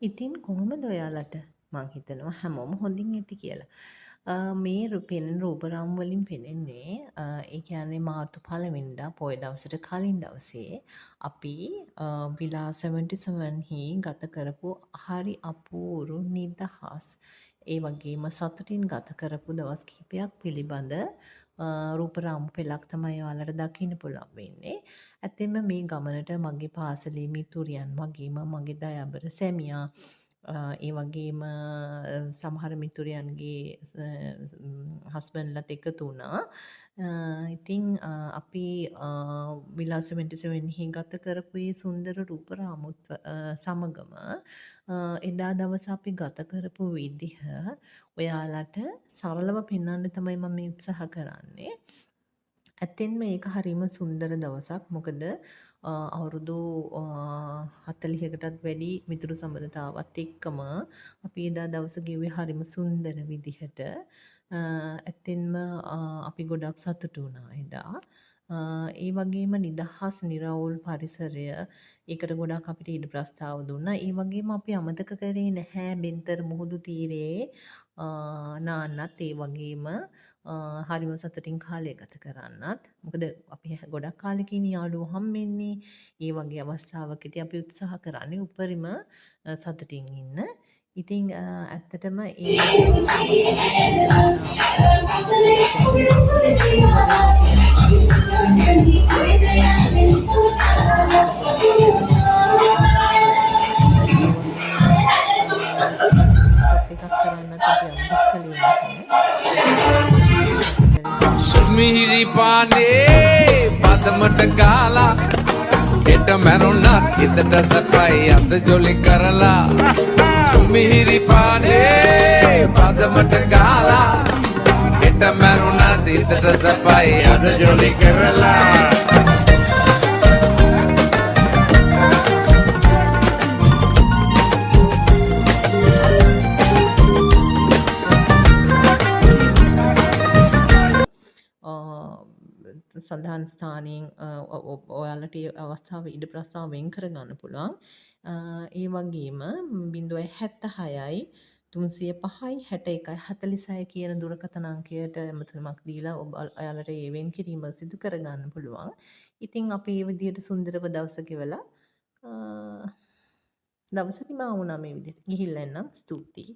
ඉතින් කොහොමද ඔයාලට? මං හිතනවා හැමෝම හොඳින් ඇති කියලා. මේ පෙනෙන රූපරාම වලින් පෙනෙන්නේ ඒ කියන්නේ මාර්තු 1 වෙනිදා පොය දවසට කලින් දවසේ අපි විලා 77 හි ගත කරපු හරි අපූරු නිදහස් ඒ වගේම සතුටින් ගත කරපු දවස් කිහිපයක් පිළිබඳ රූපරාමු පෙළක් තමයි ඔයාලට දකින්න පුළුවන් වෙන්නේ. ඇත්තෙන්ම මේ ගමනට මගේ පාසලේ මිතුරියන් වගේම මගේ දයාබර සැමියා ඒ වගේම සමහර මිතුරියන්ගේ හස්බන්ඩ්ලත් එකතු වුණා. ඉතින් අපි විලාස 77 හි ගත කරපු ඒ සුන්දර රූපරාමුත් සමගම එදා දවස අපි ගත කරපු විදිහ ඔයාලට සරලව පෙන්වන්න තමයි මම උත්සාහ කරන්නේ. ඇත්තෙන්ම ඒක හරිම සුන්දර දවසක්. මොකද අවුරුදු 40කටත් වැඩි මිතුරු සබඳතාවත් එක්කම අපි එදා දවස ගෙව්වේ හරිම සුන්දර විදිහට. ඇත්තෙන්ම අපි ගොඩක් සතුටු වුණා එදා. ඒ වගේම නිදහස් නිරවුල් පරිසරය ඒකට ගොඩක් අපිට ඉඩ ප්‍රස්තාව දුන්නා. ඒ වගේම අපි අමතක කරේ නැහැ බෙන්තර මුහුදු තීරයේ නාන්නත් ඒ වගේම හරිම සතුටින් කාලය ගත කරන්නත්. මොකද අපි ගොඩක් කාලෙකින් යාළුවෝ හම්බෙන්නේ. ඒ වගේ අවස්ථාවකදී අපි උත්සාහ කරන්නේ උපරිම සතුටින් ඉන්න. ඉතින් ඇත්තටම ඒ එකක් කරන්නත් අපි අමතක කළේ නැහැ. සුමිහිරි පානේ පදමට ගාලා හෙට මැරුණත් හිතට සපයි අද ජොලි කරලා සුමිහිරි පානේ පදමට ගාලා හෙට මැරුණත් හිතට සපයි අද ජොලි කරලා සඳහන් ස්ථානයෙන් ඔයාලට ඒ අවස්ථාව ඉඩ ප්‍රස්තාව වෙන් කරගන්න පුළුවන්. ඒ වගේම 076යි 305යි 61යි 46 කියන දුරකථන අංකයට ඇමතුමක් දීලා ඔයාලට ඒ වෙන් කිරීම සිදු කරගන්න පුළුවන්. ඉතින් අපි මේ විදිහට සුන්දරව දවස ගෙවලා දවස නිමා වුණා මේ විදිහට. ගිහිල්ලා එන්නම්. ස්තුතියි.